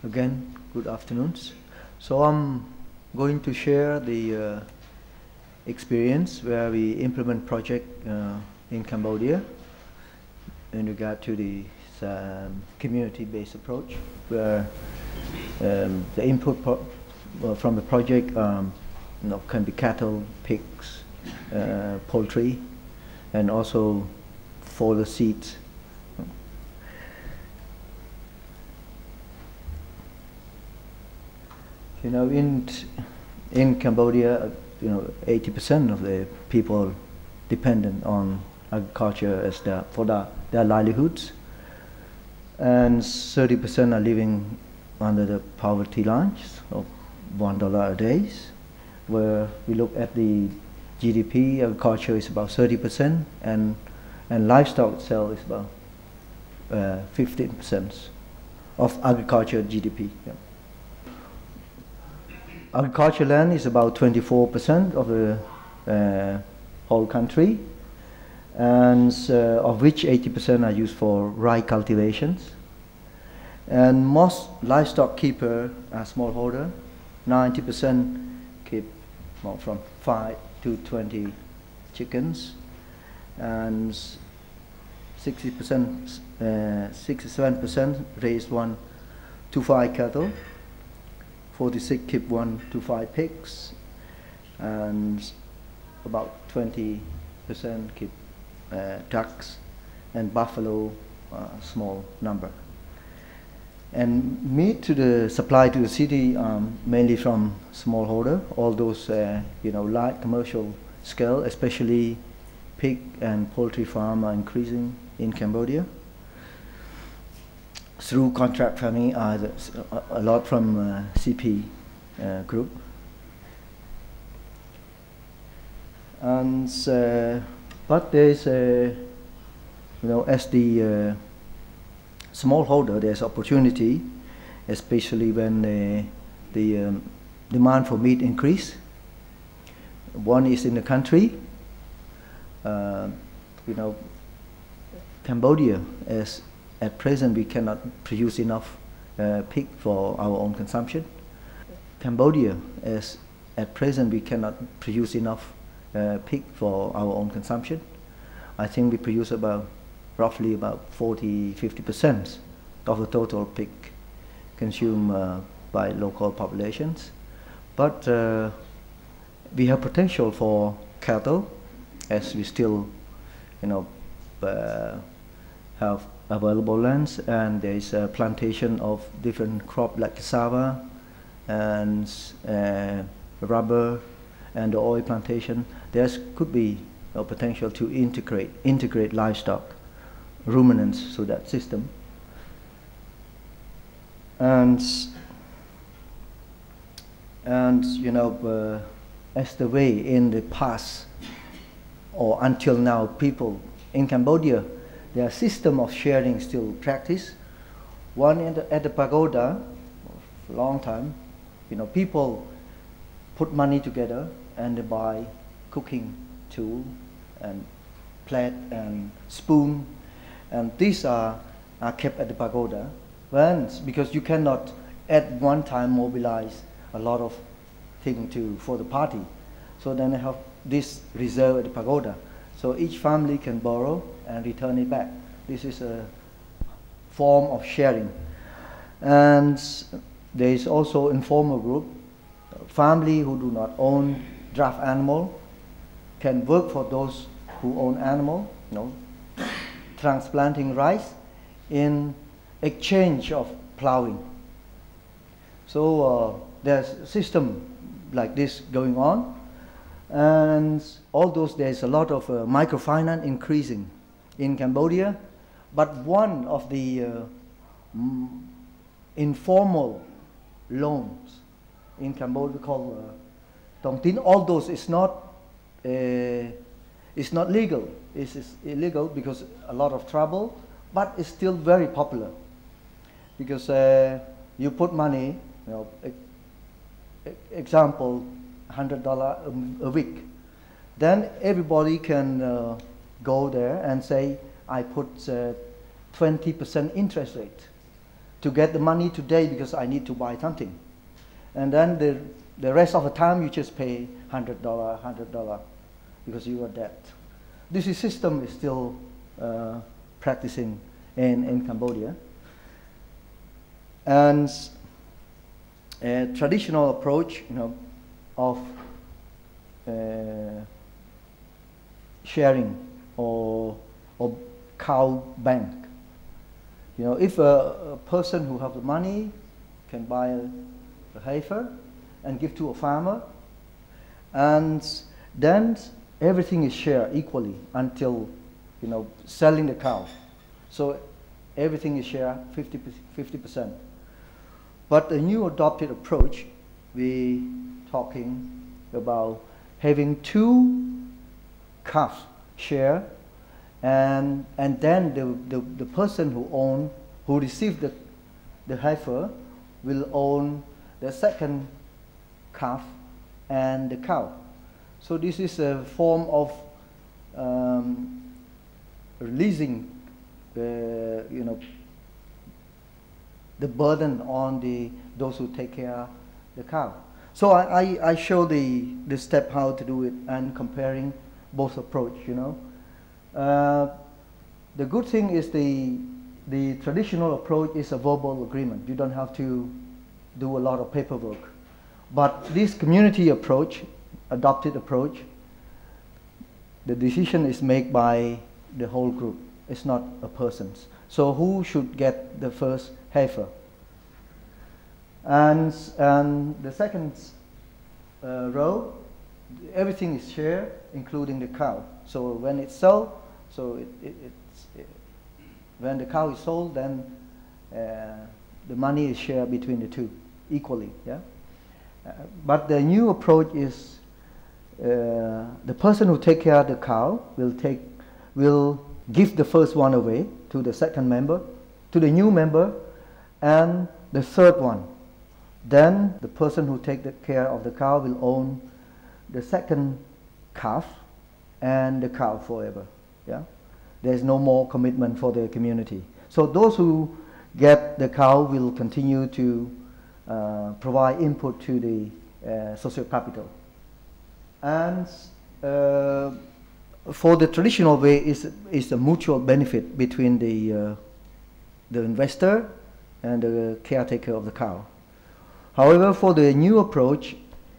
Again, good afternoons. So I'm going to share the experience where we implement project in Cambodia in regard to the community-based approach, where the input from the project can be cattle, pigs, poultry, and also for the seeds. In Cambodia, 80% of the people dependent on agriculture as for their livelihoods, and 30% are living under the poverty lines of $1 a day. Where we look at the GDP, agriculture is about 30%, and livestock itself is about 15% of agriculture GDP. Yeah. Agricultural land is about 24% of the whole country, and of which 80% are used for rye cultivations. And most livestock keepers are smallholder. 90% keep from 5 to 20 chickens, and 67% raise 1 to 5 cattle. 46 keep 1 to 5 pigs, and about 20% keep ducks, and buffalo, small number. And meat to the supply to the city mainly from smallholder. All those light commercial scale, especially pig and poultry farm, are increasing in Cambodia. Through contract farming, a lot from CP group, and but there is as the smallholder, there's opportunity, especially when the demand for meat increase. One is in the country. Cambodia, as at present, we cannot produce enough pig for our own consumption. Cambodia, as at present, we cannot produce enough pig for our own consumption. I think we produce roughly about 40–50% of the total pig consumed by local populations. But we have potential for cattle, as we still, have available lands, and there is a plantation of different crops like cassava and rubber and the oil plantation. There could be a potential to integrate livestock, ruminants, to that system. And as the way in the past or until now, people in Cambodia, their system of sharing still practice. One at the pagoda, for a long time, people put money together and they buy cooking tool and plate and spoon, and these are kept at the pagoda. Because you cannot at one time mobilize a lot of things for the party, so then they have this reserve at the pagoda. So each family can borrow and return it back. This is a form of sharing. And there is also informal group. Family who do not own draft animal can work for those who own animal, transplanting rice in exchange of plowing. So there's a system like this going on. And although there's a lot of microfinance increasing in Cambodia, but one of the informal loans in Cambodia called Tong Tin, although it's not legal. It's illegal because a lot of trouble, but it's still very popular because you put money, example, $100 a week. Then everybody can go there and say, I put 20% interest rate. to get the money today because I need to buy something. And then the rest of the time you just pay $100 because you are debt. This system is still practicing in Cambodia. And a traditional approach, of sharing or cow bank. If a person who have the money can buy a heifer and give to a farmer, and then everything is shared equally until selling the cow. So everything is shared 50%. But the new adopted approach, we talking about having 2 calves share, and then the person who received the heifer will own the second calf and the cow. So this is a form of releasing the burden on those who take care of the cow. So I show the step how to do it and comparing both approach. The good thing is the traditional approach is a verbal agreement. You don't have to do a lot of paperwork. But this community approach, adopted approach, the decision is made by the whole group. It's not a person's. So who should get the first heifer? And the second row, everything is shared, including the cow. So when it's sold, when the cow is sold, then the money is shared between the two equally. Yeah. But the new approach is the person who take care of the cow will give the first one away to the second member, to the new member, and the third one. Then the person who take care of the cow will own the second calf and the cow forever. Yeah, there's no more commitment for the community. So those who get the cow will continue to provide input to the social capital. And for the traditional way is a mutual benefit between the investor and the caretaker of the cow. However, for the new approach,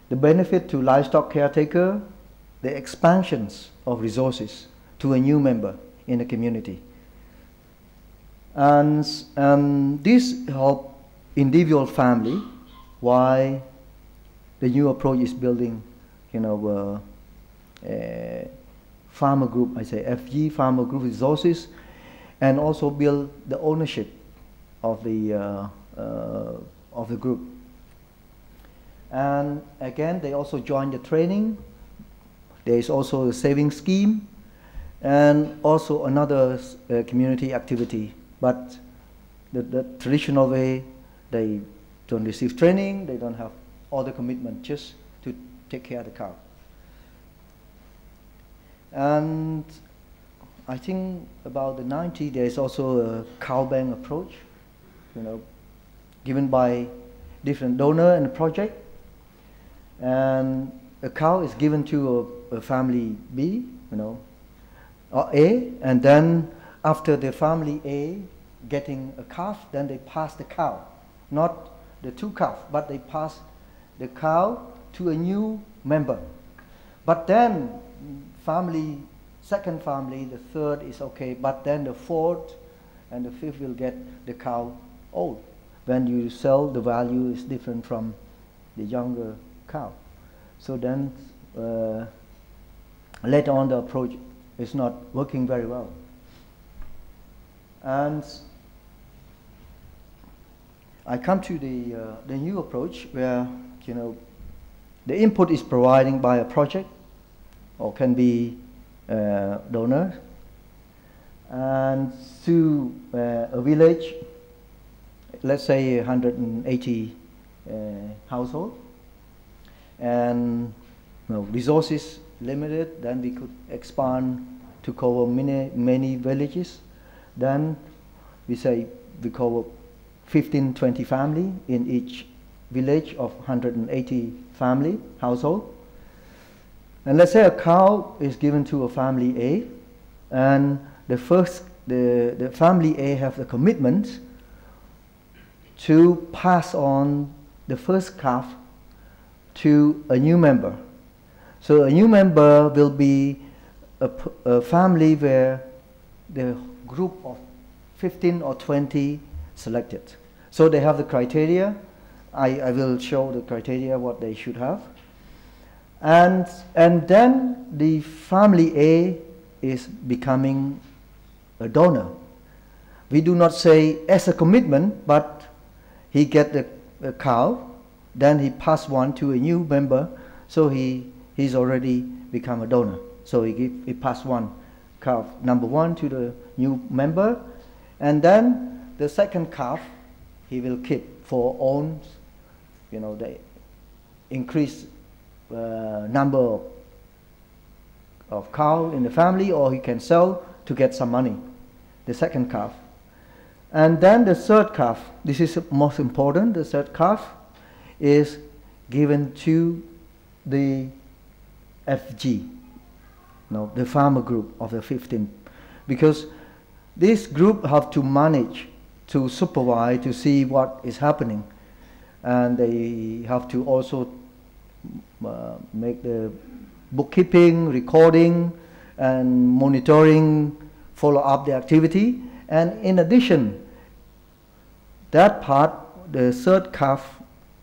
the benefit to livestock caretaker, the expansions of resources to a new member in the community. And this help individual family, why the new approach is building, farmer group, I say FG, farmer group resources, and also build the ownership of the group. And again, they also join the training. There is also a saving scheme, and also another community activity. But the traditional way, they don't receive training, they don't have all the commitment, just to take care of the cow. And I think about the 90s, there is also a cow bank approach, given by different donor and project. And a cow is given to a family B, or A, and then after the family A getting a calf, then they pass the cow, not the 2 calves, but they pass the cow to a new member. But then second family, the third is okay, but then the 4th and the 5th will get the cow old. When you sell, the value is different from the younger cow. So then later on the approach is not working very well. And I come to the new approach where the input is provided by a project or can be donor, and to a village, let's say 180 household, and resources limited, then we could expand to cover many villages. Then we say we cover 15, 20 family in each village of 180 family household. And let's say a cow is given to a family A, and the family A have the commitment to pass on the first calf to a new member. So a new member will be a family where the group of 15 or 20 selected. So they have the criteria. I will show the criteria what they should have. And then the family A is becoming a donor. We do not say as a commitment, but he get the cow, then he pass one to a new member, so he's already become a donor. So he pass one calf, number one, to the new member, and then the second calf he will keep for own, the increased number of cow in the family, or he can sell to get some money, the second calf. And then the third calf, this is most important, the third calf is given to the FG, the farmer group of the 15, because this group have to manage, to supervise, to see what is happening, and they have to also make the bookkeeping, recording, and monitoring, follow up the activity. And in addition, that part, the third calf,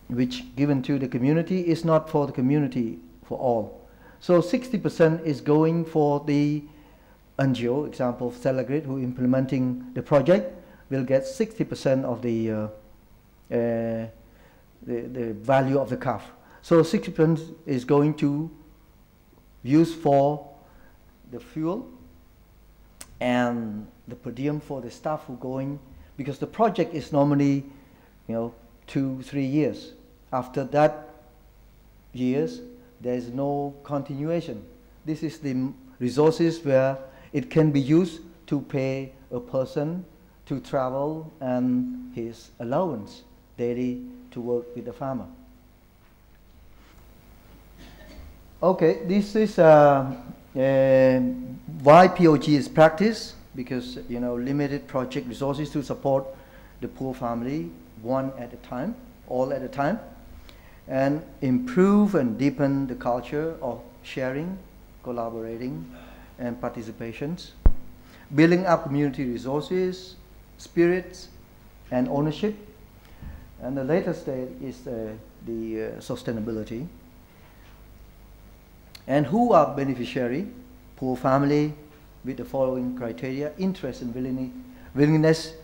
which given to the community, is not for the community, for all. So 60% is going for the NGO, example, Celegrate, who implementing the project, will get 60% of the value of the calf. So 60% is going to use for the fuel and the per diem for the staff who going, because the project is normally 2-3 years. After that years, there is no continuation. This is the resources where it can be used to pay a person to travel and his allowance daily to work with the farmer. Okay, this is why POG is practiced, because limited project resources to support the poor family one at a time, all at a time, and improve and deepen the culture of sharing, collaborating, and participations, building up community resources, spirits, and ownership. And the latest stage is the sustainability. And who are beneficiary? Poor family with the following criteria: interest and willingness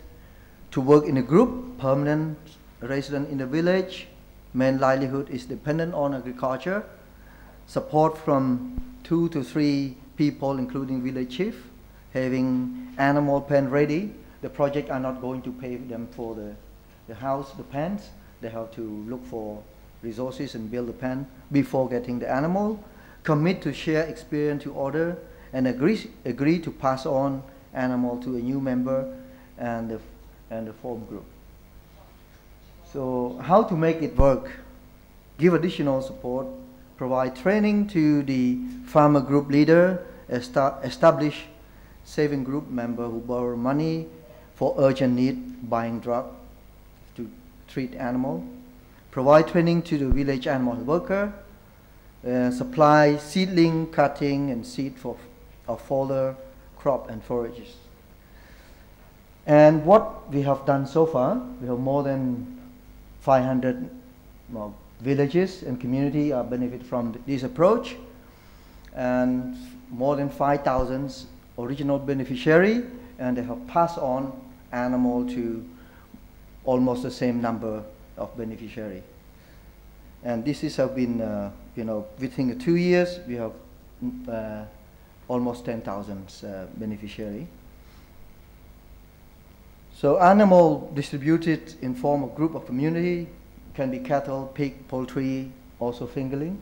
to work in a group, permanent resident in the village, main livelihood is dependent on agriculture, support from 2 to 3 people including village chief, having animal pen ready. The project are not going to pay them for the house, the pens. They have to look for resources and build the pen before getting the animal. Commit to share experience to order, and agree to pass on animal to a new member and the form group. So how to make it work? Give additional support, provide training to the farmer group leader, establish saving group member who borrow money for urgent need, buying drug to treat animal, provide training to the village animal worker, supply seedling, cutting, and seed of fodder, crop, and forages. And what we have done so far, we have more than 500 villages and community are benefit from this approach, and more than 5,000 original beneficiary, and they have passed on animal to almost the same number of beneficiary. And this has been, within 2 years, we have almost 10,000 beneficiary. So animal distributed in form of group of community, can be cattle, pig, poultry, also fingerling.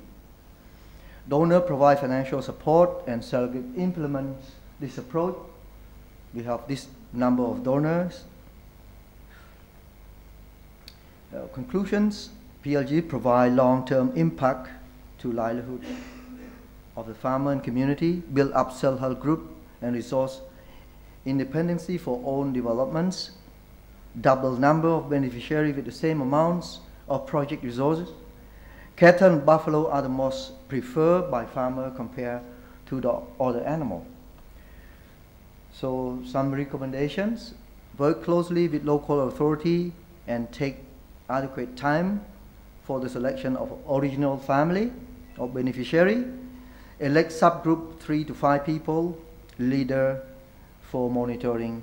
Donor provide financial support, and Surrogate implements this approach. We have this number of donors. Conclusions, PLG provide long-term impact to livelihood of the farmer and community, build up self-help group and resource independency for own developments, double number of beneficiaries with the same amounts of project resources. Cattle and buffalo are the most preferred by farmer compared to the other animal. So some recommendations: work closely with local authority and take adequate time for the selection of original family or beneficiary. Elect subgroup 3 to 5 people, leader for monitoring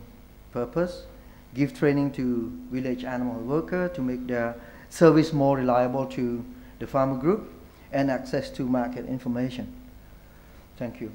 purpose. Give training to village animal worker to make their service more reliable to the farmer group, and access to market information. Thank you.